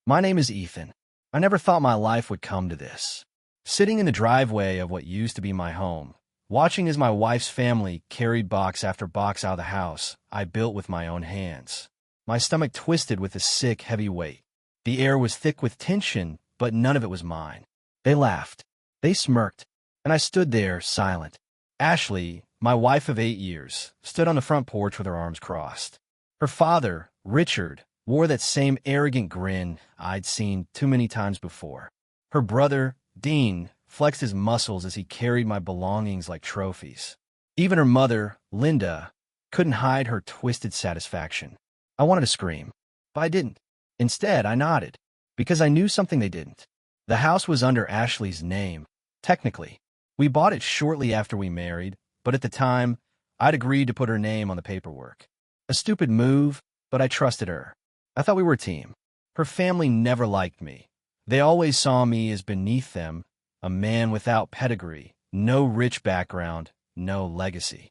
My name is Ethan. I never thought my life would come to this. Sitting in the driveway of what used to be my home, watching as my wife's family carried box after box out of the house I built with my own hands. My stomach twisted with a sick, heavy weight. The air was thick with tension, but none of it was mine. They laughed. They smirked. And I stood there, silent. Ashley, my wife of 8 years, stood on the front porch with her arms crossed. Her father, Richard, wore that same arrogant grin I'd seen too many times before. Her brother, Dean, flexed his muscles as he carried my belongings like trophies. Even her mother, Linda, couldn't hide her twisted satisfaction. I wanted to scream, but I didn't. Instead, I nodded, because I knew something they didn't. The house was under Ashley's name, technically. We bought it shortly after we married, but at the time, I'd agreed to put her name on the paperwork. A stupid move, but I trusted her. I thought we were a team. Her family never liked me. They always saw me as beneath them, a man without pedigree, no rich background, no legacy.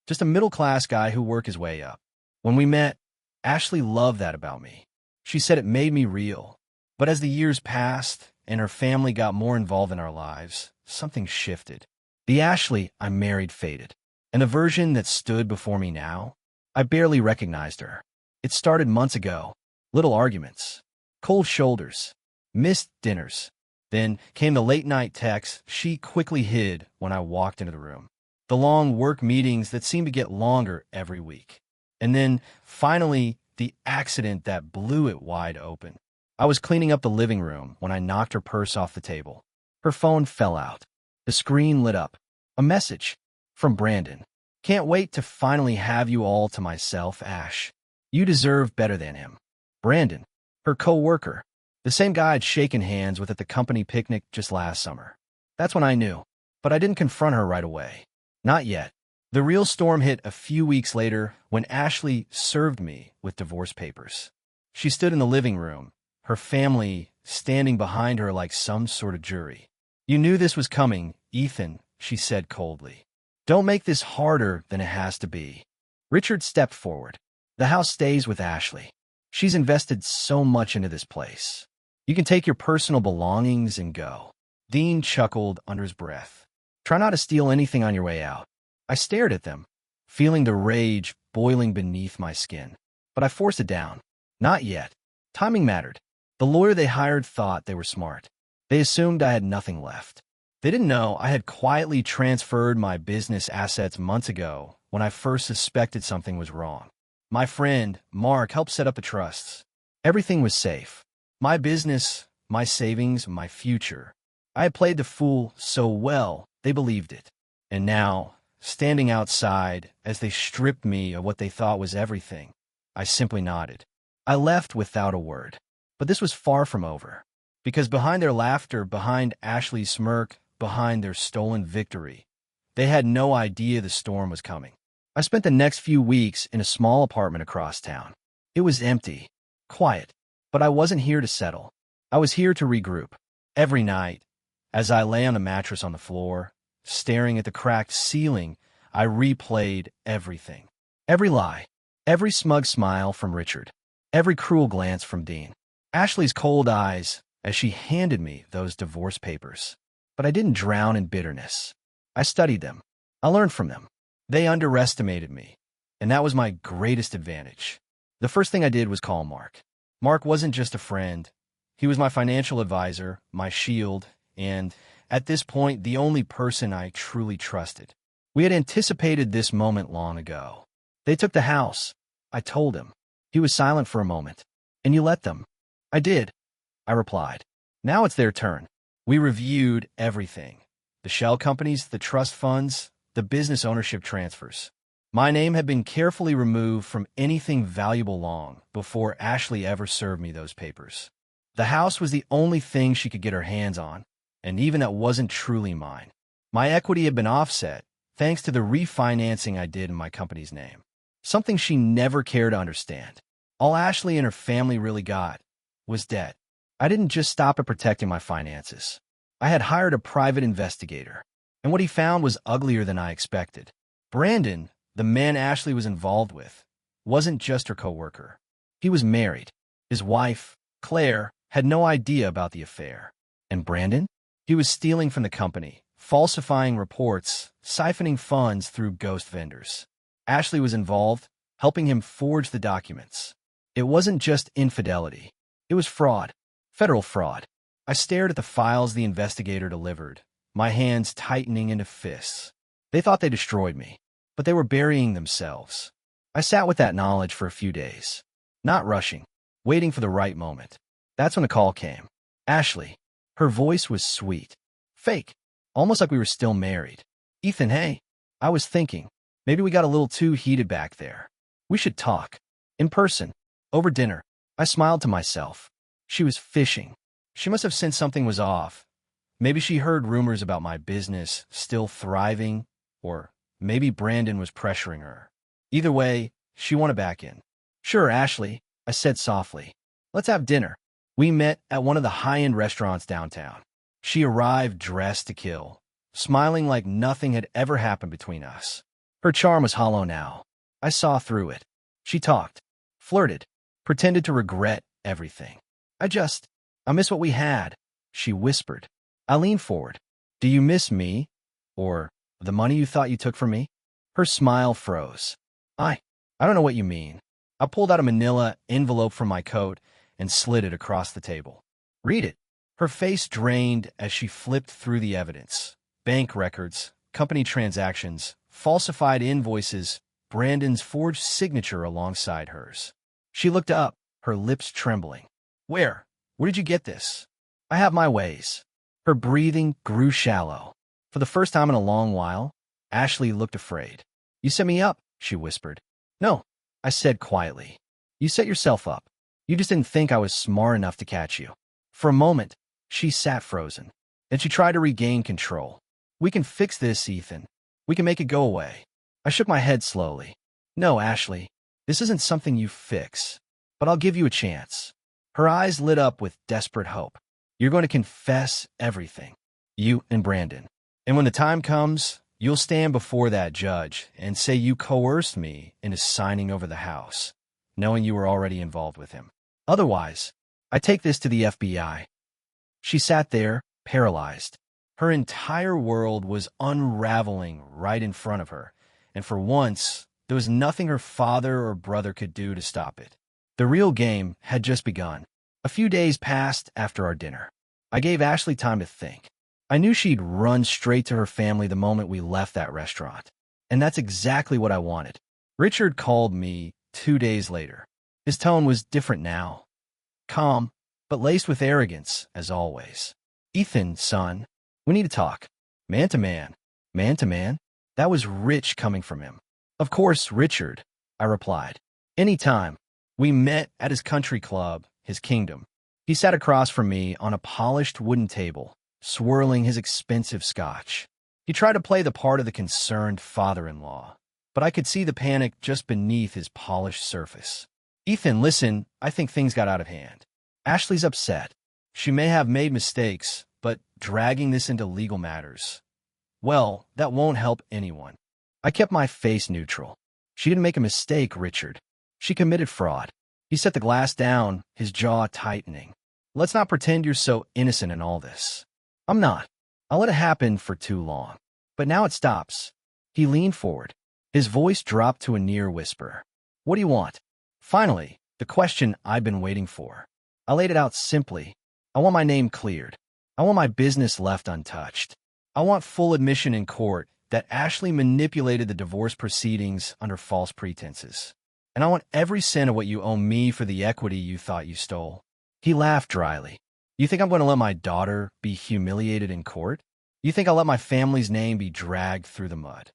Just a middle-class guy who worked his way up. When we met, Ashley loved that about me. She said it made me real. But as the years passed and her family got more involved in our lives, something shifted. The Ashley I married faded. And the version that stood before me now, I barely recognized her. It started months ago. Little arguments, cold shoulders, missed dinners. Then came the late-night texts she quickly hid when I walked into the room. The long work meetings that seemed to get longer every week. And then, finally, the accident that blew it wide open. I was cleaning up the living room when I knocked her purse off the table. Her phone fell out. The screen lit up. A message from Brandon. Can't wait to finally have you all to myself, Ash. You deserve better than him. Brandon, her co-worker, the same guy I'd shaken hands with at the company picnic just last summer. That's when I knew, but I didn't confront her right away. Not yet. The real storm hit a few weeks later when Ashley served me with divorce papers. She stood in the living room, her family standing behind her like some sort of jury. You knew this was coming, Ethan, she said coldly. Don't make this harder than it has to be. Richard stepped forward. The house stays with Ashley. She's invested so much into this place. You can take your personal belongings and go. Dean chuckled under his breath. Try not to steal anything on your way out. I stared at them, feeling the rage boiling beneath my skin. But I forced it down. Not yet. Timing mattered. The lawyer they hired thought they were smart. They assumed I had nothing left. They didn't know I had quietly transferred my business assets months ago when I first suspected something was wrong. My friend, Mark, helped set up the trusts. Everything was safe. My business, my savings, my future. I had played the fool so well, they believed it. And now, standing outside, as they stripped me of what they thought was everything, I simply nodded. I left without a word. But this was far from over. Because behind their laughter, behind Ashley's smirk, behind their stolen victory, they had no idea the storm was coming. I spent the next few weeks in a small apartment across town. It was empty, quiet, but I wasn't here to settle. I was here to regroup. Every night, as I lay on a mattress on the floor, staring at the cracked ceiling, I replayed everything. Every lie, every smug smile from Richard, every cruel glance from Dean, Ashley's cold eyes as she handed me those divorce papers. But I didn't drown in bitterness. I studied them. I learned from them. They underestimated me, and that was my greatest advantage. The first thing I did was call Mark. Mark wasn't just a friend. He was my financial advisor, my shield, and, at this point, the only person I truly trusted. We had anticipated this moment long ago. They took the house. I told him. He was silent for a moment. And you let them? I did, I replied. Now it's their turn. We reviewed everything. The shell companies, the trust funds, the business ownership transfers. My name had been carefully removed from anything valuable long before Ashley ever served me those papers. The house was the only thing she could get her hands on, and even that wasn't truly mine. My equity had been offset, thanks to the refinancing I did in my company's name. Something she never cared to understand. All Ashley and her family really got was debt. I didn't just stop at protecting my finances. I had hired a private investigator, and what he found was uglier than I expected. Brandon, the man Ashley was involved with, wasn't just her co-worker. He was married. His wife, Claire, had no idea about the affair. And Brandon? He was stealing from the company, falsifying reports, siphoning funds through ghost vendors. Ashley was involved, helping him forge the documents. It wasn't just infidelity. It was fraud. Federal fraud. I stared at the files the investigator delivered, my hands tightening into fists. They thought they destroyed me, but they were burying themselves. I sat with that knowledge for a few days, not rushing, waiting for the right moment. That's when the call came. Ashley. Her voice was sweet. Fake. Almost like we were still married. Ethan, hey. I was thinking, maybe we got a little too heated back there. We should talk. In person. Over dinner. I smiled to myself. She was fishing. She must have sensed something was off. Maybe she heard rumors about my business still thriving, or maybe Brandon was pressuring her. Either way, she wanted back in. Sure, Ashley, I said softly. Let's have dinner. We met at one of the high-end restaurants downtown. She arrived dressed to kill, smiling like nothing had ever happened between us. Her charm was hollow now. I saw through it. She talked, flirted, pretended to regret everything. I miss what we had, she whispered. I leaned forward. Do you miss me? Or the money you thought you took from me? Her smile froze. I don't know what you mean. I pulled out a manila envelope from my coat and slid it across the table. Read it. Her face drained as she flipped through the evidence. Bank records, company transactions, falsified invoices, Brandon's forged signature alongside hers. She looked up, her lips trembling. Where did you get this? I have my ways. Her breathing grew shallow. For the first time in a long while, Ashley looked afraid. You set me up, she whispered. No, I said quietly. You set yourself up. You just didn't think I was smart enough to catch you. For a moment, she sat frozen. Then she tried to regain control. We can fix this, Ethan. We can make it go away. I shook my head slowly. No, Ashley, this isn't something you fix. But I'll give you a chance. Her eyes lit up with desperate hope. You're going to confess everything. You and Brandon. And when the time comes, you'll stand before that judge and say you coerced me into signing over the house, knowing you were already involved with him. Otherwise, I take this to the FBI. She sat there, paralyzed. Her entire world was unraveling right in front of her, and for once, there was nothing her father or brother could do to stop it. The real game had just begun. A few days passed after our dinner. I gave Ashley time to think. I knew she'd run straight to her family the moment we left that restaurant. And that's exactly what I wanted. Richard called me 2 days later. His tone was different now. Calm, but laced with arrogance, as always. Ethan, son, we need to talk. Man to man. Man to man? That was rich coming from him. Of course, Richard, I replied. Anytime. We met at his country club, his kingdom. He sat across from me on a polished wooden table, swirling his expensive scotch. He tried to play the part of the concerned father-in-law, but I could see the panic just beneath his polished surface. Ethan, listen, I think things got out of hand. Ashley's upset. She may have made mistakes, but dragging this into legal matters, well, that won't help anyone. I kept my face neutral. She didn't make a mistake, Richard. She committed fraud. He set the glass down, his jaw tightening. Let's not pretend you're so innocent in all this. I'm not. I let it happen for too long. But now it stops. He leaned forward. His voice dropped to a near whisper. What do you want? Finally, the question I'd been waiting for. I laid it out simply. I want my name cleared. I want my business left untouched. I want full admission in court that Ashley manipulated the divorce proceedings under false pretenses. And I want every cent of what you owe me for the equity you thought you stole. He laughed dryly. You think I'm going to let my daughter be humiliated in court? You think I'll let my family's name be dragged through the mud?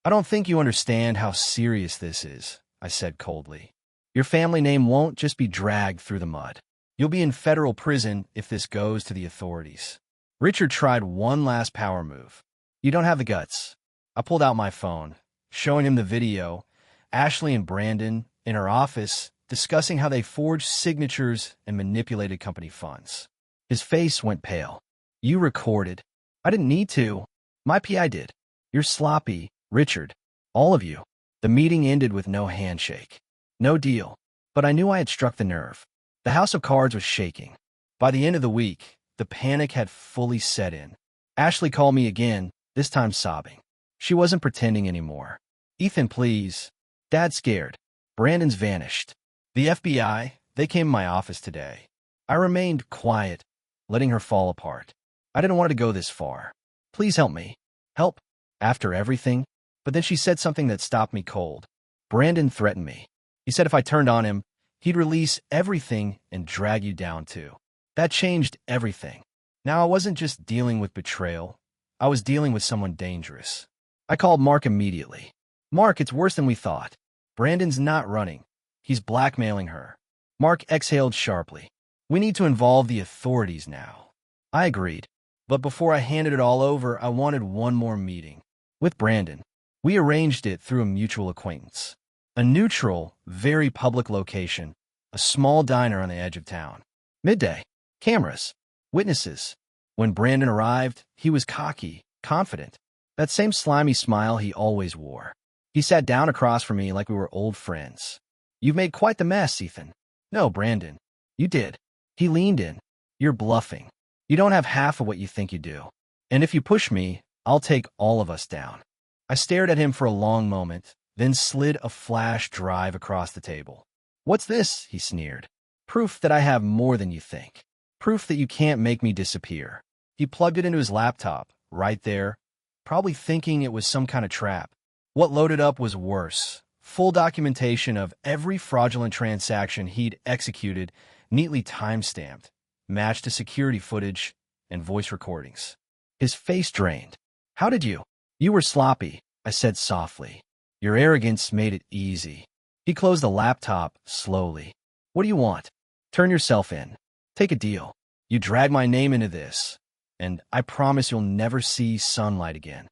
I don't think you understand how serious this is, I said coldly. Your family name won't just be dragged through the mud. You'll be in federal prison if this goes to the authorities. Richard tried one last power move. You don't have the guts. I pulled out my phone, showing him the video, Ashley and Brandon in her office discussing how they forged signatures and manipulated company funds. His face went pale. You recorded. I didn't need to. My PI did. You're sloppy, Richard. All of you. The meeting ended with no handshake. No deal. But I knew I had struck the nerve. The house of cards was shaking. By the end of the week, the panic had fully set in. Ashley called me again, this time sobbing. She wasn't pretending anymore. "Ethan, please. Dad's scared. Brandon's vanished. The FBI, they came to my office today." I remained quiet, letting her fall apart. I didn't want it to go this far. "Please help me." "Help? After everything?" But then she said something that stopped me cold. "Brandon threatened me. He said if I turned on him, he'd release everything and drag you down too." That changed everything. Now I wasn't just dealing with betrayal. I was dealing with someone dangerous. I called Mark immediately. "Mark, it's worse than we thought. Brandon's not running. He's blackmailing her." Mark exhaled sharply. "We need to involve the authorities now." I agreed. But before I handed it all over, I wanted one more meeting. With Brandon. We arranged it through a mutual acquaintance. A neutral, very public location. A small diner on the edge of town. Midday. Cameras. Witnesses. When Brandon arrived, he was cocky, confident. That same slimy smile he always wore. He sat down across from me like we were old friends. "You've made quite the mess, Ethan." "No, Brandon. You did." He leaned in. "You're bluffing. You don't have half of what you think you do. And if you push me, I'll take all of us down." I stared at him for a long moment, then slid a flash drive across the table. "What's this?" he sneered. "Proof that I have more than you think. Proof that you can't make me disappear." He plugged it into his laptop, right there, probably thinking it was some kind of trap. What loaded up was worse. Full documentation of every fraudulent transaction he'd executed, neatly time-stamped, matched to security footage and voice recordings. His face drained. "How did you?" "You were sloppy," I said softly. "Your arrogance made it easy." He closed the laptop slowly. "What do you want?" "Turn yourself in. Take a deal. You drag my name into this, and I promise you'll never see sunlight again."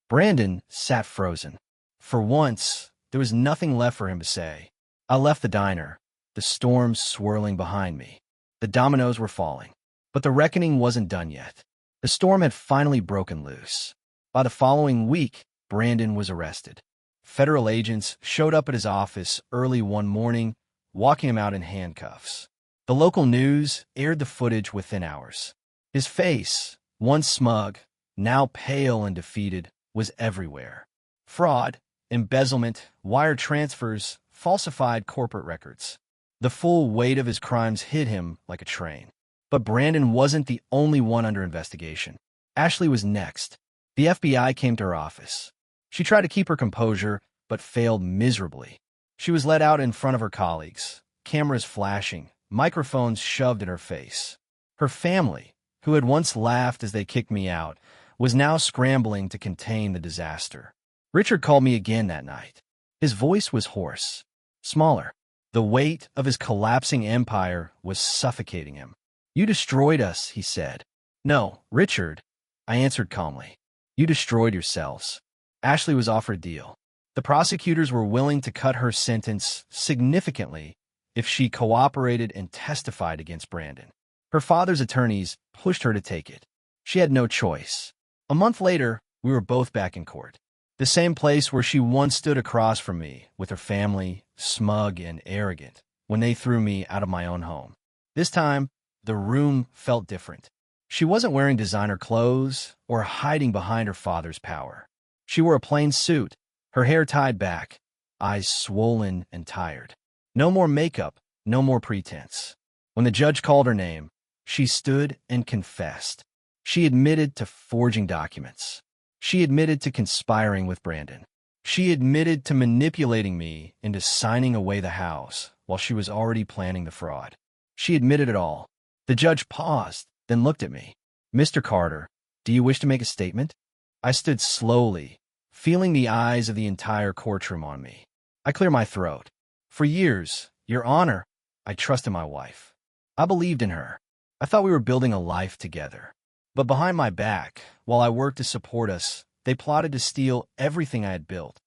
Brandon sat frozen. For once, there was nothing left for him to say. I left the diner, the storm swirling behind me. The dominoes were falling. But the reckoning wasn't done yet. The storm had finally broken loose. By the following week, Brandon was arrested. Federal agents showed up at his office early one morning, walking him out in handcuffs. The local news aired the footage within hours. His face, once smug, now pale and defeated, was everywhere. Fraud, embezzlement, wire transfers, falsified corporate records. The full weight of his crimes hit him like a train. But Brandon wasn't the only one under investigation. Ashley was next. The FBI came to her office. She tried to keep her composure, but failed miserably. She was led out in front of her colleagues, cameras flashing, microphones shoved in her face. Her family, who had once laughed as they kicked me out, was now scrambling to contain the disaster. Richard called me again that night. His voice was hoarse, smaller. The weight of his collapsing empire was suffocating him. "You destroyed us," he said. "No, Richard," I answered calmly. "You destroyed yourselves." Ashley was offered a deal. The prosecutors were willing to cut her sentence significantly if she cooperated and testified against Brandon. Her father's attorneys pushed her to take it. She had no choice. A month later, we were both back in court. The same place where she once stood across from me with her family, smug and arrogant, when they threw me out of my own home. This time, the room felt different. She wasn't wearing designer clothes or hiding behind her father's power. She wore a plain suit, her hair tied back, eyes swollen and tired. No more makeup, no more pretense. When the judge called her name, she stood and confessed. She admitted to forging documents. She admitted to conspiring with Brandon. She admitted to manipulating me into signing away the house while she was already planning the fraud. She admitted it all. The judge paused, then looked at me. "Mr. Carter, do you wish to make a statement?" I stood slowly, feeling the eyes of the entire courtroom on me. I cleared my throat. "For years, Your Honor, I trusted my wife. I believed in her. I thought we were building a life together. But behind my back, while I worked to support us, they plotted to steal everything I had built."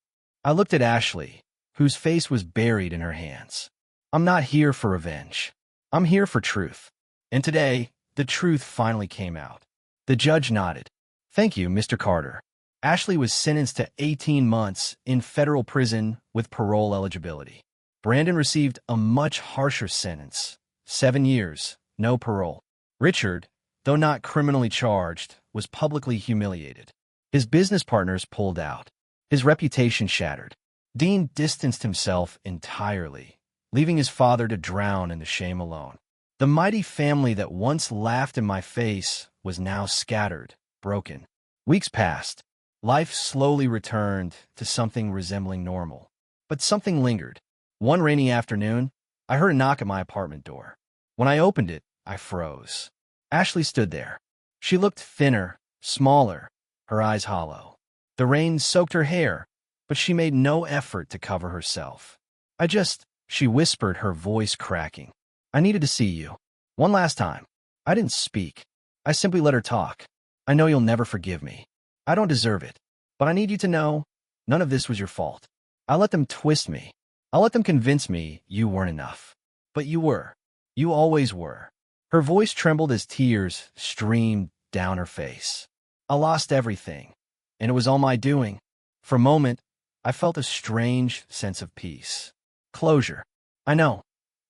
I looked at Ashley, whose face was buried in her hands. "I'm not here for revenge. I'm here for truth." And today, the truth finally came out. The judge nodded. "Thank you, Mr. Carter." Ashley was sentenced to 18 months in federal prison with parole eligibility. Brandon received a much harsher sentence, 7 years, no parole. Richard, though not criminally charged, was publicly humiliated. His business partners pulled out. His reputation shattered. Dean distanced himself entirely, leaving his father to drown in the shame alone. The mighty family that once laughed in my face was now scattered, broken. Weeks passed. Life slowly returned to something resembling normal. But something lingered. One rainy afternoon, I heard a knock at my apartment door. When I opened it, I froze. Ashley stood there. She looked thinner, smaller, her eyes hollow. The rain soaked her hair, but she made no effort to cover herself. She whispered, her voice cracking. I needed to see you. One last time. I didn't speak. I simply let her talk. I know you'll never forgive me. I don't deserve it. But I need you to know, none of this was your fault. I let them twist me. I let them convince me you weren't enough. But you were. You always were. Her voice trembled as tears streamed down her face. I lost everything, and it was all my doing. For a moment, I felt a strange sense of peace. Closure. I know,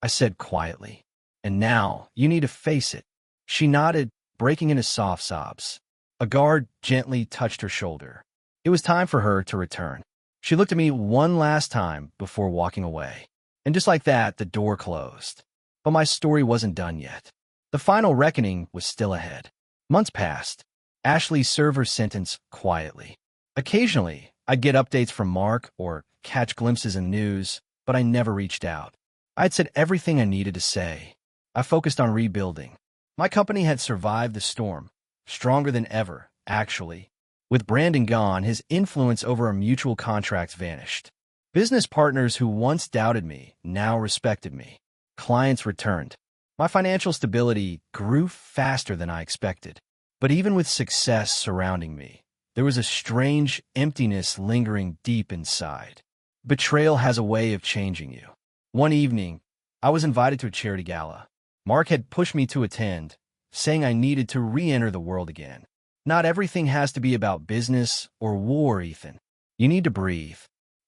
I said quietly. And now, you need to face it. She nodded, breaking into soft sobs. A guard gently touched her shoulder. It was time for her to return. She looked at me one last time before walking away. And just like that, the door closed. But my story wasn't done yet. The final reckoning was still ahead. Months passed. Ashley served her sentence quietly. Occasionally, I'd get updates from Mark or catch glimpses in the news, but I never reached out. I'd said everything I needed to say. I focused on rebuilding. My company had survived the storm, stronger than ever, actually. With Brandon gone, his influence over our mutual contracts vanished. Business partners who once doubted me now respected me. Clients returned. My financial stability grew faster than I expected. But even with success surrounding me, there was a strange emptiness lingering deep inside. Betrayal has a way of changing you. One evening, I was invited to a charity gala. Mark had pushed me to attend, saying I needed to re-enter the world again. Not everything has to be about business or war, Ethan. You need to breathe.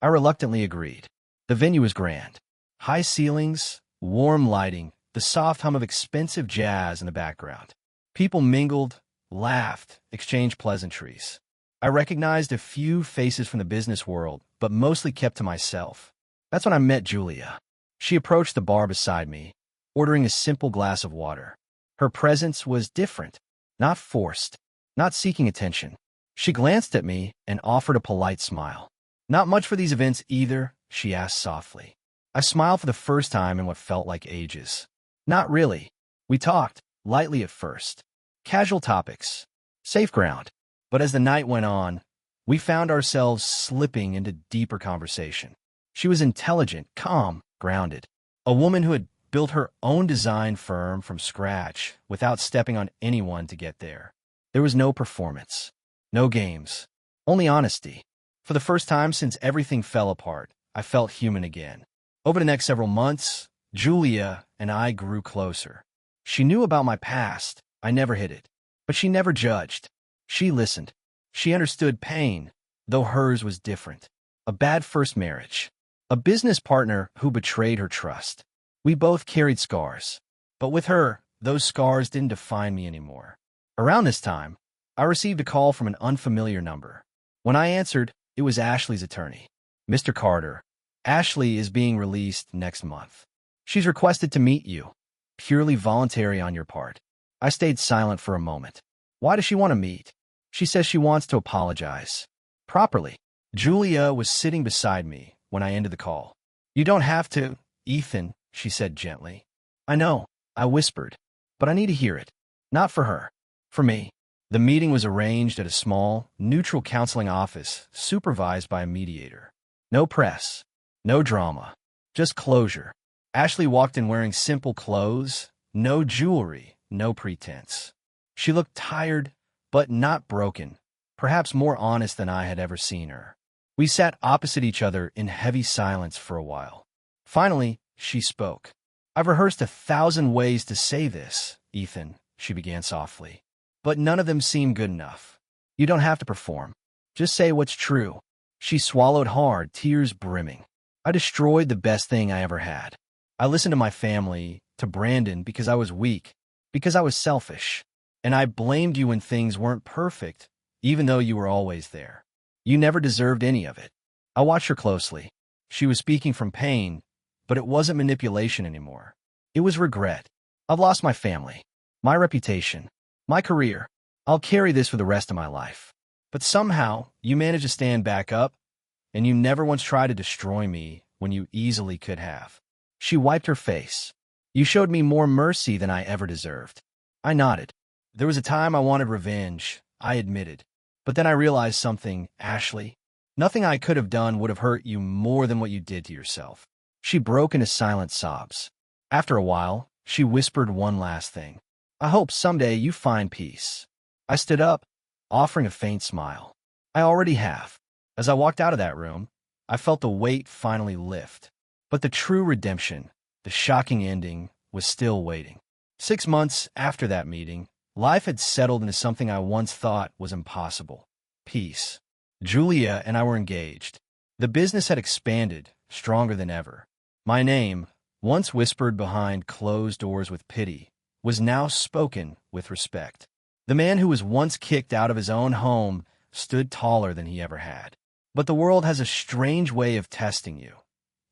I reluctantly agreed. The venue was grand. High ceilings, warm lighting, the soft hum of expensive jazz in the background. People mingled, laughed, exchanged pleasantries. I recognized a few faces from the business world, but mostly kept to myself. That's when I met Julia. She approached the bar beside me, ordering a simple glass of water. Her presence was different, not forced, not seeking attention. She glanced at me and offered a polite smile. Not much for these events either, she asked softly. I smiled for the first time in what felt like ages. Not really. We talked, lightly at first. Casual topics. Safe ground. But as the night went on, we found ourselves slipping into deeper conversation. She was intelligent, calm, grounded. A woman who had built her own design firm from scratch without stepping on anyone to get there. There was no performance, no games, only honesty. For the first time since everything fell apart, I felt human again. Over the next several months, Julia and I grew closer. She knew about my past. I never hid it. But she never judged. She listened. She understood pain, though hers was different. A bad first marriage. A business partner who betrayed her trust. We both carried scars. But with her, those scars didn't define me anymore. Around this time, I received a call from an unfamiliar number. When I answered, it was Ashley's attorney. Mr. Carter, Ashley is being released next month. She's requested to meet you. Purely voluntary on your part. I stayed silent for a moment. Why does she want to meet? She says she wants to apologize. Properly. Julia was sitting beside me when I ended the call. You don't have to, Ethan, she said gently. I know, I whispered. But I need to hear it. Not for her. For me. The meeting was arranged at a small, neutral counseling office supervised by a mediator. No press. No drama. Just closure. Ashley walked in wearing simple clothes, no jewelry, no pretense. She looked tired, but not broken, perhaps more honest than I had ever seen her. We sat opposite each other in heavy silence for a while. Finally, she spoke. I've rehearsed 1,000 ways to say this, Ethan, she began softly. But none of them seem good enough. You don't have to perform. Just say what's true. She swallowed hard, tears brimming. I destroyed the best thing I ever had. I listened to my family, to Brandon, because I was weak, Because I was selfish. And I blamed you when things weren't perfect, even though you were always there. You never deserved any of it. I watched her closely. She was speaking from pain, but it wasn't manipulation anymore. It was regret. I've lost my family, my reputation, my career. I'll carry this for the rest of my life. But somehow, you managed to stand back up, and you never once tried to destroy me when you easily could have. She wiped her face. You showed me more mercy than I ever deserved. I nodded. There was a time I wanted revenge, I admitted. But then I realized something, Ashley. Nothing I could have done would have hurt you more than what you did to yourself. She broke into silent sobs. After a while, she whispered one last thing. I hope someday you find peace. I stood up, offering a faint smile. I already have. As I walked out of that room, I felt the weight finally lift. But the true redemption, the shocking ending, was still waiting. 6 months after that meeting, life had settled into something I once thought was impossible. Peace. Julia and I were engaged. The business had expanded, stronger than ever. My name, once whispered behind closed doors with pity, was now spoken with respect. The man who was once kicked out of his own home stood taller than he ever had. But the world has a strange way of testing you,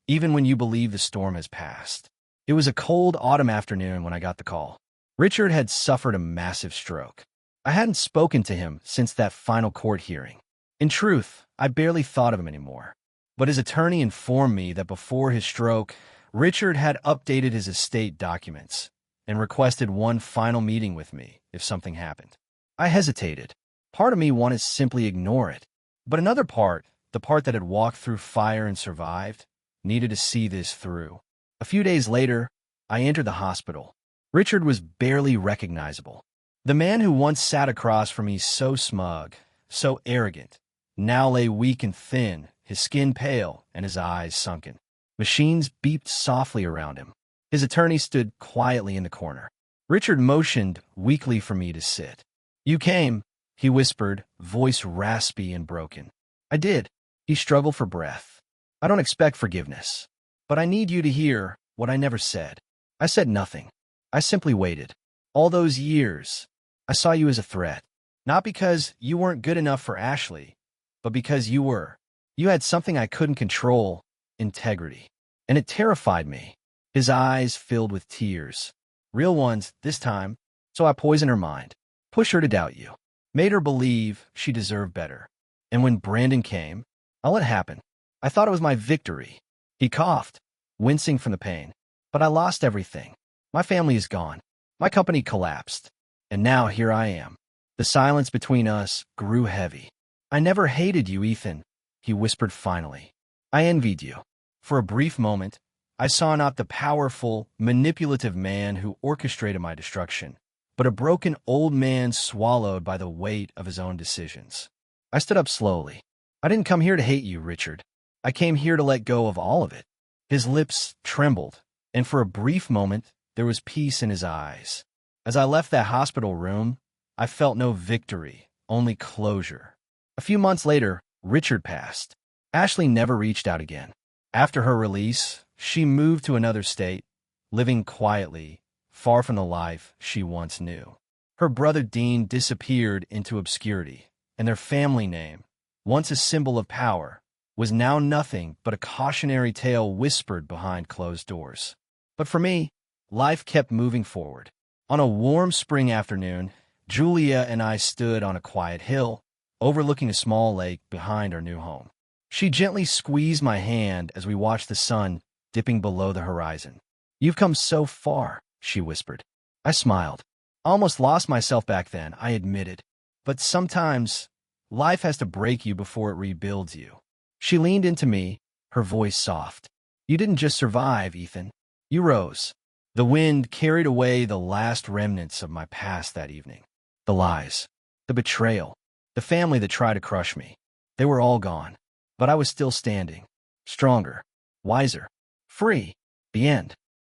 even when you believe the storm has passed. It was a cold autumn afternoon when I got the call. Richard had suffered a massive stroke. I hadn't spoken to him since that final court hearing. In truth, I barely thought of him anymore. But his attorney informed me that before his stroke, Richard had updated his estate documents and requested one final meeting with me if something happened. I hesitated. Part of me wanted to simply ignore it. But another part, the part that had walked through fire and survived, needed to see this through. A few days later, I entered the hospital. Richard was barely recognizable. The man who once sat across from me so smug, so arrogant, now lay weak and thin, his skin pale and his eyes sunken. Machines beeped softly around him. His attorney stood quietly in the corner. Richard motioned weakly for me to sit. You came, he whispered, voice raspy and broken. I did. He struggled for breath. I don't expect forgiveness, but I need you to hear what I never said. I said nothing. I simply waited. All those years, I saw you as a threat. Not because you weren't good enough for Ashley, but because you were. You had something I couldn't control, integrity. And it terrified me. His eyes filled with tears. Real ones, this time. So I poisoned her mind. Pushed her to doubt you. Made her believe she deserved better. And when Brandon came, I let it happen. I thought it was my victory. He coughed, wincing from the pain. But I lost everything. My family is gone. My company collapsed. And now here I am. The silence between us grew heavy. I never hated you, Ethan, he whispered finally. I envied you. For a brief moment, I saw not the powerful, manipulative man who orchestrated my destruction, but a broken old man swallowed by the weight of his own decisions. I stood up slowly. I didn't come here to hate you, Richard. I came here to let go of all of it. His lips trembled, and for a brief moment, there was peace in his eyes. As I left that hospital room, I felt no victory, only closure. A few months later, Richard passed. Ashley never reached out again. After her release, she moved to another state, living quietly, far from the life she once knew. Her brother Dean disappeared into obscurity, and their family name, once a symbol of power, was now nothing but a cautionary tale whispered behind closed doors. But for me, life kept moving forward. On a warm spring afternoon, Julia and I stood on a quiet hill, overlooking a small lake behind our new home. She gently squeezed my hand as we watched the sun dipping below the horizon. You've come so far, she whispered. I smiled. I almost lost myself back then, I admitted. But sometimes, life has to break you before it rebuilds you. She leaned into me, her voice soft. You didn't just survive, Ethan. You rose. The wind carried away the last remnants of my past that evening. The lies, the betrayal, the family that tried to crush me. They were all gone. But I was still standing. Stronger. Wiser. Free. The end.